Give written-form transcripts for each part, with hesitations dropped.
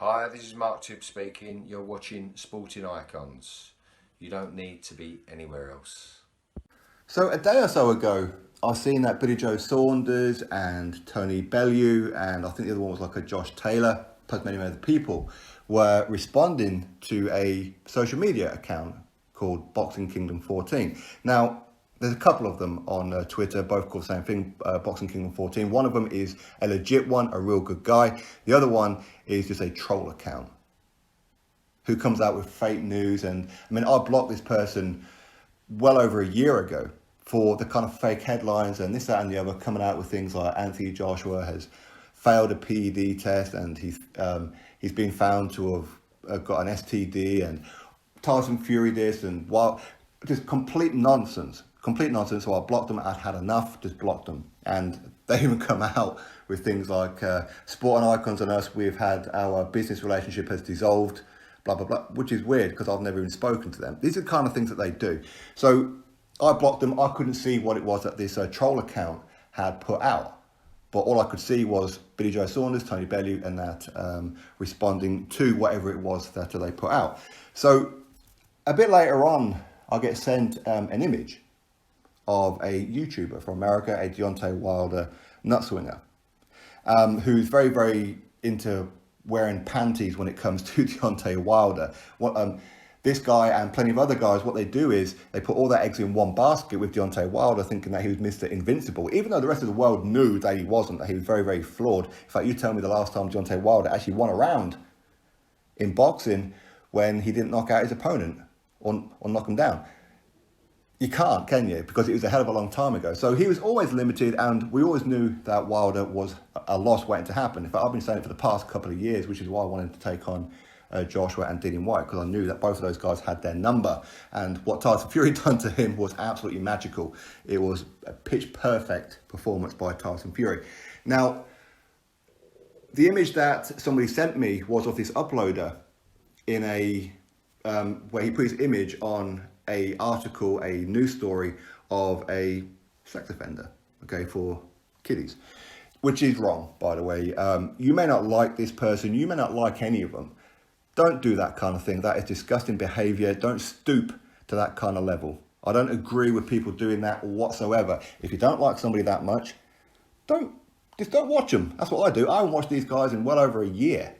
Hi, this is Mark Tibb speaking. You're watching Sporting Icons. You don't need to be anywhere else. So a day or so ago, I seen that Billy Joe Saunders and Tony Bellew, and I think the other one was like a Josh Taylor, plus many other people, were responding to a social media account called Boxing Kingdom 14. Now, there's a couple of them on Twitter, both called the same thing, Boxing Kingdom 14. One of them is a legit one, a real good guy. The other one is just a troll account who comes out with fake news. And I mean, I blocked this person well over a year ago for the kind of fake headlines and this, that, and the other, coming out with things like Anthony Joshua has failed a PED test and he's been found to have got an STD, and Tyson Fury this, and just complete nonsense. So I blocked them. I'd had enough, just blocked them. And they even come out with things like Sporting Icons and us, we've had our business relationship has dissolved, blah, blah, blah, which is weird because I've never even spoken to them. These are the kind of things that they do. So I blocked them. I couldn't see what it was that this troll account had put out. But all I could see was Billy Joe Saunders, Tony Bellew, and that responding to whatever it was that they put out. So a bit later on, I get sent an image of a YouTuber from America, a Deontay Wilder nutswinger, who's very, very into wearing panties when it comes to Deontay Wilder. This guy and plenty of other guys, what they do is they put all their eggs in one basket with Deontay Wilder, thinking that he was Mr. Invincible, even though the rest of the world knew that he wasn't, that he was very, very flawed. In fact, you tell me the last time Deontay Wilder actually won a round in boxing when he didn't knock out his opponent or knock him down. You can't, can you? Because it was a hell of a long time ago. So he was always limited, and we always knew that Wilder was a loss waiting to happen. In fact, I've been saying it for the past couple of years, which is why I wanted to take on Joshua and Dillian Whyte, because I knew that both of those guys had their number. And what Tyson Fury done to him was absolutely magical. It was a pitch perfect performance by Tyson Fury. Now, the image that somebody sent me was of this uploader in a where he put his image on a article, a news story of a sex offender, okay, for kiddies, which is wrong, by the way. You may not like this person, you may not like any of them. Don't do that kind of thing. That is disgusting behavior. Don't stoop to that kind of level. I don't agree with people doing that whatsoever. If you don't like somebody that much, don't watch them. That's what I do. I haven't watched these guys in well over a year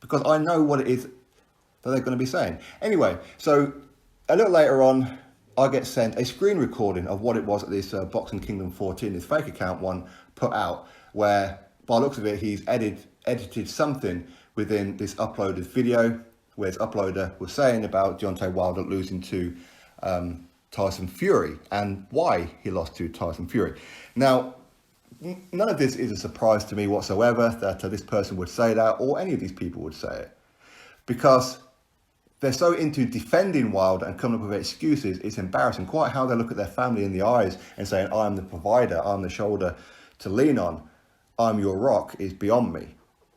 because I know what it is that they're going to be saying. Anyway, so a little later on, I get sent a screen recording of what it was that this Boxing Kingdom 14, this fake account one, put out, where, by the looks of it, he's edited something within this uploaded video, where his uploader was saying about Deontay Wilder losing to Tyson Fury, and why he lost to Tyson Fury. Now, none of this is a surprise to me whatsoever, that this person would say that, or any of these people would say it, because they're so into defending Wilder and coming up with excuses. It's embarrassing. Quite how they look at their family in the eyes and saying, I'm the provider, I'm the shoulder to lean on, I'm your rock, is beyond me.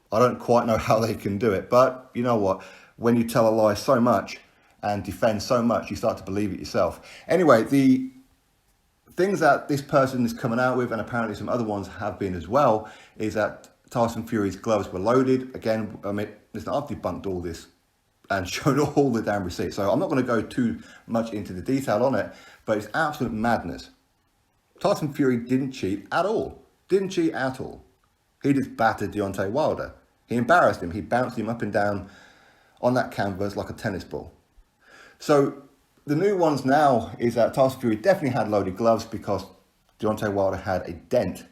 I don't quite know how they can do it. But you know what? When you tell a lie so much and defend so much, you start to believe it yourself. Anyway, the things that this person is coming out with, and apparently some other ones have been as well, is that Tyson Fury's gloves were loaded. Again, I mean, listen, I've debunked all this and shown all the damn receipts. So I'm not going to go too much into the detail on it, but it's absolute madness. Tyson Fury didn't cheat at all. Didn't cheat at all. He just battered Deontay Wilder. He embarrassed him. He bounced him up and down on that canvas like a tennis ball. So the new ones now is that Tyson Fury definitely had loaded gloves because Deontay Wilder had a dent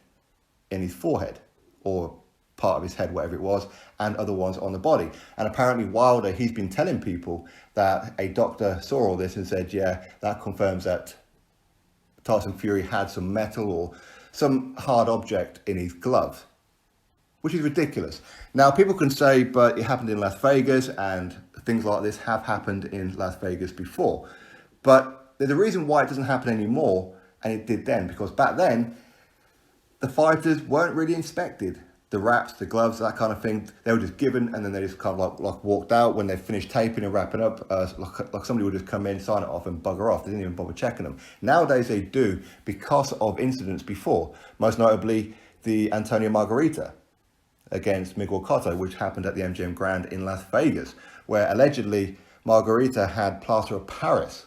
in his forehead, or part of his head, whatever it was, and other ones on the body. And apparently Wilder, he's been telling people that a doctor saw all this and said, yeah, that confirms that Tyson Fury had some metal or some hard object in his glove, which is ridiculous. Now, people can say, but it happened in Las Vegas, and things like this have happened in Las Vegas before. But there's a reason why it doesn't happen anymore, and it did then, because back then, the fighters weren't really inspected. The wraps, the gloves, that kind of thing, they were just given, and then they just kind of like walked out when they finished taping and wrapping up. Like somebody would just come in, sign it off, and bugger off. They didn't even bother checking them. Nowadays they do, because of incidents before, most notably the Antonio Margarita against Miguel Cotto, which happened at the MGM Grand in Las Vegas, where allegedly Margarita had plaster of Paris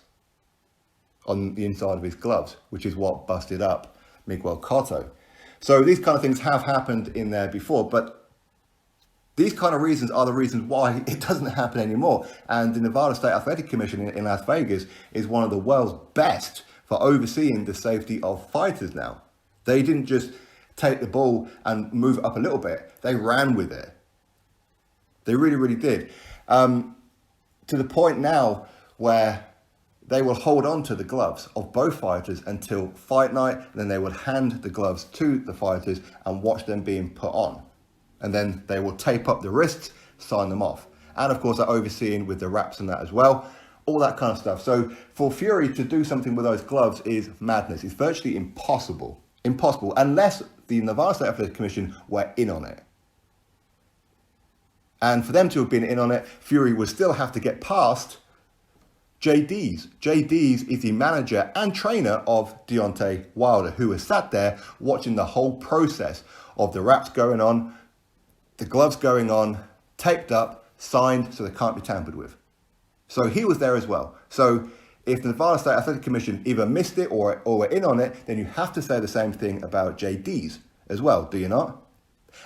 on the inside of his gloves, which is what busted up Miguel Cotto. So these kind of things have happened in there before, but these kind of reasons are the reasons why it doesn't happen anymore. And the Nevada State Athletic Commission in Las Vegas is one of the world's best for overseeing the safety of fighters now. They didn't just take the ball and move it up a little bit. They ran with it. They really, really did. To the point now where they will hold on to the gloves of both fighters until fight night, and then they will hand the gloves to the fighters and watch them being put on. And then they will tape up the wrists, sign them off. And of course, they're overseeing with the wraps and that as well. All that kind of stuff. So for Fury to do something with those gloves is madness. It's virtually impossible. Impossible, unless the Nevada State Athletic Commission were in on it. And for them to have been in on it, Fury would still have to get past JD's. JD's is the manager and trainer of Deontay Wilder, who has sat there watching the whole process of the wraps going on, the gloves going on, taped up, signed, so they can't be tampered with. So he was there as well. So if the Nevada State Athletic Commission either missed it or were in on it, then you have to say the same thing about JD's as well, do you not?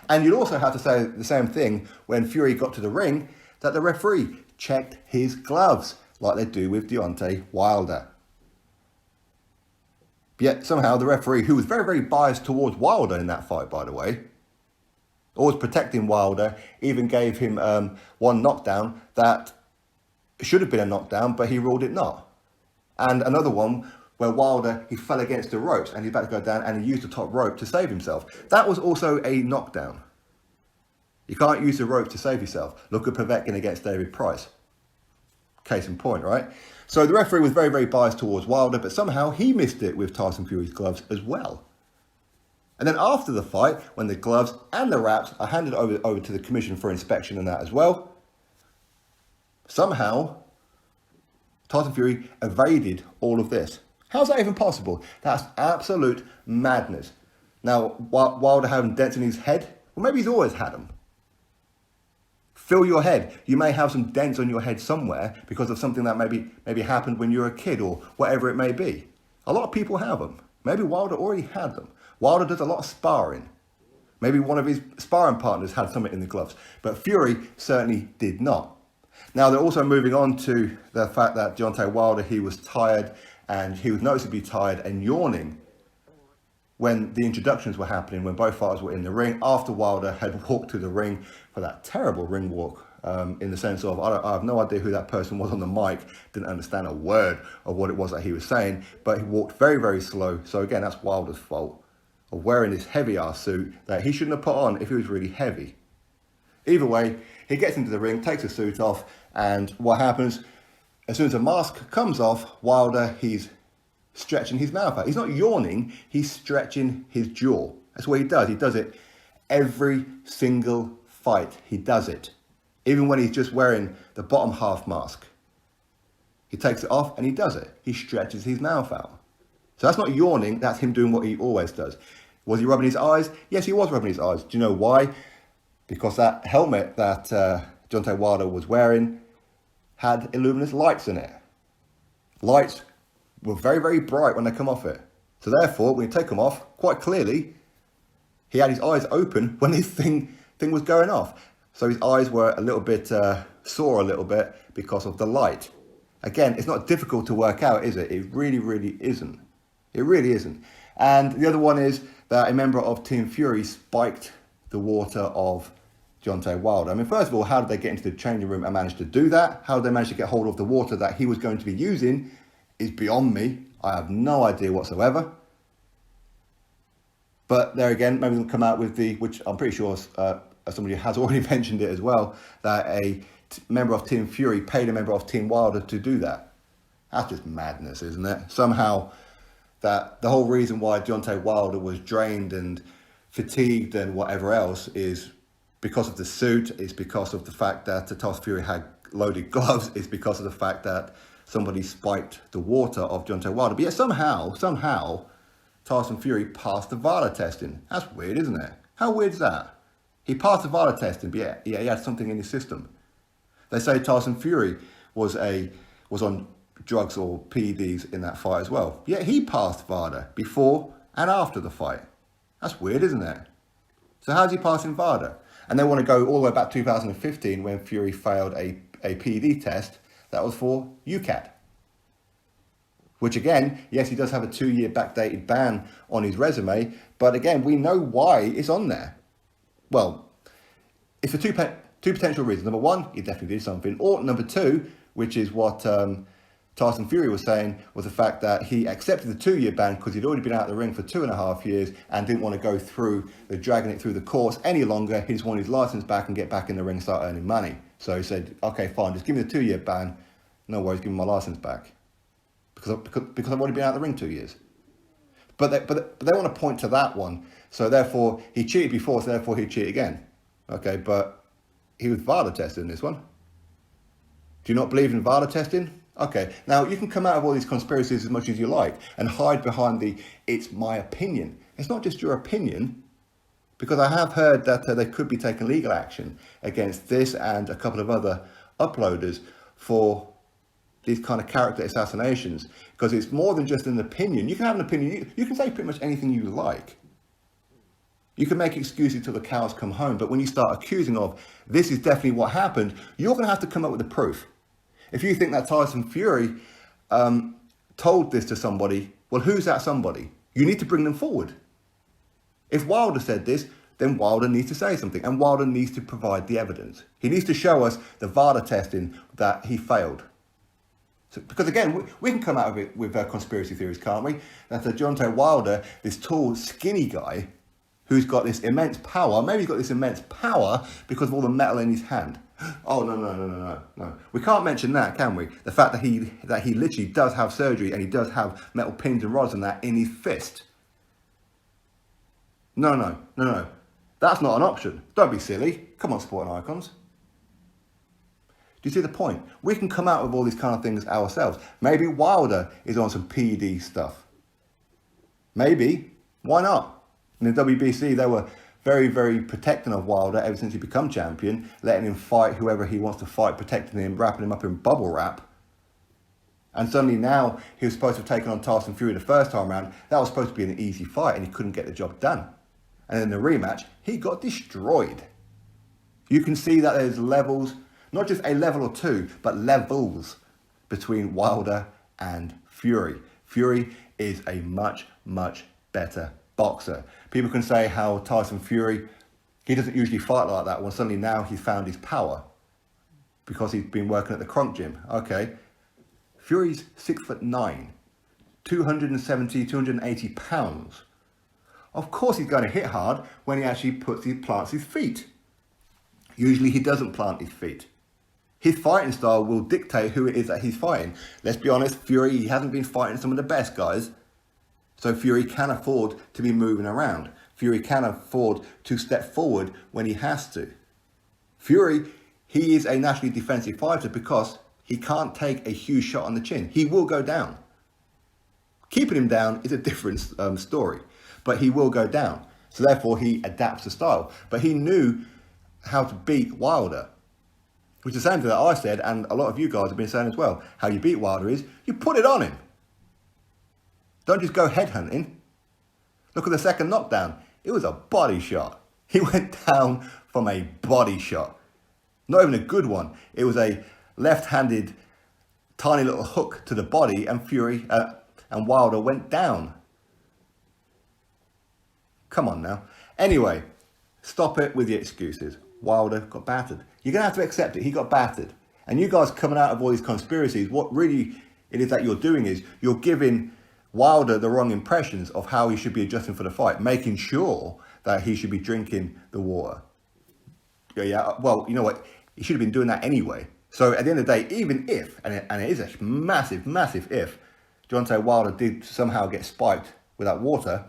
And you'd also have to say the same thing when Fury got to the ring, that the referee checked his gloves, like they do with Deontay Wilder. Yet somehow the referee, who was very, very biased towards Wilder in that fight, by the way, always protecting Wilder, even gave him one knockdown that should have been a knockdown, but he ruled it not. And another one where Wilder, he fell against the ropes and he's about to go down and he used the top rope to save himself. That was also a knockdown. You can't use the rope to save yourself. Look at Povetkin against David Price. Case in point, right? So the referee was very, very biased towards Wilder, but somehow he missed it with Tyson Fury's gloves as well. And then after the fight, when the gloves and the wraps are handed over to the commission for inspection and that as well, somehow Tyson Fury evaded all of this. How's that even possible? That's absolute madness. Now, Wilder having dents in his head, well, maybe he's always had them. Fill your head. You may have some dents on your head somewhere because of something that maybe happened when you were a kid or whatever it may be. A lot of people have them. Maybe Wilder already had them. Wilder does a lot of sparring. Maybe one of his sparring partners had something in the gloves, but Fury certainly did not. Now, they're also moving on to the fact that Deontay Wilder, he was tired, and he was noticeably tired and yawning when the introductions were happening, when both fighters were in the ring, after Wilder had walked to the ring for that terrible ring walk, in the sense of, I have no idea who that person was on the mic, didn't understand a word of what it was that he was saying, but he walked very, very slow. So again, that's Wilder's fault, of wearing this heavy-ass suit that he shouldn't have put on if he was really heavy. Either way, he gets into the ring, takes the suit off, and what happens, as soon as the mask comes off, Wilder, he's stretching his mouth out. He's not yawning, he's stretching his jaw. That's what he does. He does it every single fight. He does it. Even when he's just wearing the bottom half mask. He takes it off and he does it. He stretches his mouth out. So that's not yawning, that's him doing what he always does. Was he rubbing his eyes? Yes, he was rubbing his eyes. Do you know why? Because that helmet that Deontay Wilder was wearing had luminous lights in it. Lights were very, very bright when they come off it. So therefore, when you take them off, quite clearly, he had his eyes open when this thing was going off. So his eyes were a little bit sore a little bit because of the light. Again, it's not difficult to work out, is it? It really, really isn't. It really isn't. And the other one is that a member of Team Fury spiked the water of Deontay Wilder. I mean, first of all, how did they get into the changing room and manage to do that? How did they manage to get hold of the water that he was going to be using is beyond me. I have no idea whatsoever. But there again, maybe they'll come out with which I'm pretty sure somebody has already mentioned it as well, that a member of Team Fury paid a member of Team Wilder to do that. That's just madness, isn't it? Somehow, that the whole reason why Deontay Wilder was drained and fatigued and whatever else is because of the suit, it's because of the fact that Tyson Fury had loaded gloves, it's because of the fact that somebody spiked the water of Deontay Wilder. But yet somehow, Tyson Fury passed the VADA testing. That's weird, isn't it? How weird is that? He passed the VADA testing, but yeah, he had something in his system. They say Tyson Fury was on drugs or PEDs in that fight as well. Yeah, he passed VADA before and after the fight. That's weird, isn't it? So how's he passing VADA? And they want to go all the way back to 2015 when Fury failed a PED test that was for UCAT. Which again, yes, he does have a 2-year backdated ban on his resume, but again, we know why it's on there. Well, it's for two potential reasons. Number one, he definitely did something. Or number two, which is what Tyson Fury was saying, was the fact that he accepted the 2-year ban because he'd already been out of the ring for 2.5 years and didn't want to go through dragging it through the courts any longer. He just wanted his license back and get back in the ring and start earning money. So he said, okay, fine, just give me the 2-year ban. No worries, give me my license back. Because I've already been out of the ring 2 years. But they want to point to that one. So therefore, he cheated before, so therefore he'd cheat again. Okay, but he was VADA tested in this one. Do you not believe in VADA testing? Okay, now you can come out of all these conspiracies as much as you like and hide behind it's my opinion. It's not just your opinion, because I have heard that they could be taking legal action against this and a couple of other uploaders for these kind of character assassinations, because it's more than just an opinion. You can have an opinion. You can say pretty much anything you like. You can make excuses till the cows come home, but when you start accusing of this is definitely what happened, you're going to have to come up with the proof. If you think that Tyson Fury told this to somebody, well, who's that somebody? You need to bring them forward. If Wilder said this, then Wilder needs to say something, and Wilder needs to provide the evidence. He needs to show us the VADA testing that he failed. So, because again, we can come out of it with conspiracy theories, can't we? That Deontay Wilder, this tall, skinny guy, who's got this immense power, maybe he's got this immense power because of all the metal in his hand. Oh, no. We can't mention that, can we? The fact that he literally does have surgery and he does have metal pins and rods and that in his fist. No. That's not an option. Don't be silly. Come on, sporting icons. Do you see the point? We can come out with all these kind of things ourselves. Maybe Wilder is on some PED stuff. Maybe. Why not? In the WBC, they were very, very protecting of Wilder ever since he become champion, letting him fight whoever he wants to fight, protecting him, wrapping him up in bubble wrap. And suddenly now, he was supposed to have taken on Tyson Fury the first time around. That was supposed to be an easy fight, and he couldn't get the job done. And in the rematch, he got destroyed. You can see that there's levels, not just a level or two, but levels between Wilder and Fury. Fury is a much, much better boxer. People can say how Tyson Fury, he doesn't usually fight like that. Well, suddenly now he's found his power because he's been working at the Kronk gym. Okay. Fury's 6'9", 270, 280 pounds. Of course he's going to hit hard when he actually plants his feet. Usually he doesn't plant his feet. His fighting style will dictate who it is that he's fighting. Let's be honest, Fury, he hasn't been fighting some of the best guys. So Fury can afford to be moving around. Fury can afford to step forward when he has to. Fury, he is a naturally defensive fighter because he can't take a huge shot on the chin. He will go down. Keeping him down is a different story, but he will go down. So therefore he adapts the style. But he knew how to beat Wilder, which is the same thing that I said, and a lot of you guys have been saying as well. How you beat Wilder is you put it on him. Don't just go headhunting. Look at the second knockdown. It was a body shot. He went down from a body shot. Not even a good one. It was a left-handed tiny little hook to the body, and Fury and Wilder went down. Come on now. Anyway, stop it with the excuses. Wilder got battered. You're going to have to accept it. He got battered. And you guys coming out of all these conspiracies, what really it is that you're doing is you're giving Wilder the wrong impressions of how he should be adjusting for the fight, making sure that he should be drinking the water. Yeah, well, you know what? He should have been doing that anyway. So at the end of the day, even if, and it is a massive, massive if, Deontay Wilder did somehow get spiked with that water,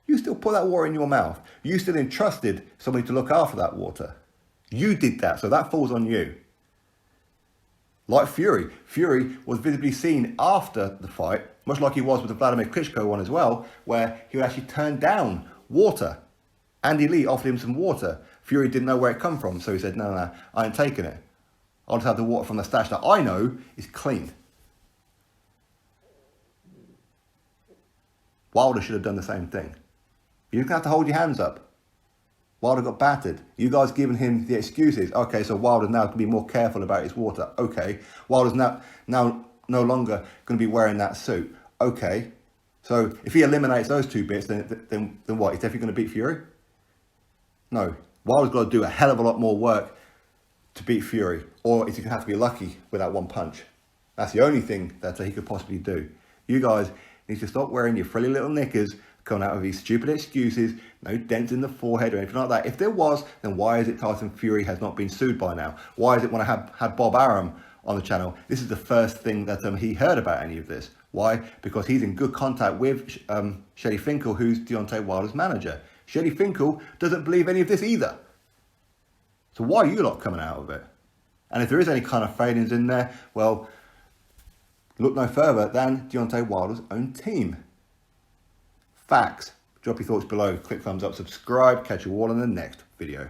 you still put that water in your mouth. You still entrusted somebody to look after that water. You did that, so that falls on you. Like Fury. Fury was visibly seen after the fight, much like he was with the Vladimir Klitschko one as well, where he would actually turn down water. Andy Lee offered him some water. Fury didn't know where it come from, so he said, no, I ain't taking it. I'll just have the water from the stash that I know is clean. Wilder should have done the same thing. You didn't have to hold your hands up. Wilder got battered. You guys giving him the excuses. Okay, so Wilder's now going to be more careful about his water. Okay. Wilder's now no longer going to be wearing that suit. Okay. So if he eliminates those two bits, then what? He's definitely going to beat Fury? No. Wilder's got to do a hell of a lot more work to beat Fury. Or is he going to have to be lucky with that one punch? That's the only thing that he could possibly do. You guys need to stop wearing your frilly little knickers, coming out with these stupid excuses, no dents in the forehead or anything like that. If there was, then why is it Tyson Fury has not been sued by now? Why is it when I had Bob Arum on the channel, this is the first thing that he heard about any of this? Why? Because he's in good contact with Shelly Finkel, who's Deontay Wilder's manager. Shelly Finkel doesn't believe any of this either. So why are you lot coming out of it? And if there is any kind of failings in there, well, look no further than Deontay Wilder's own team. Facts. Drop your thoughts below. Click thumbs up, subscribe. Catch you all in the next video.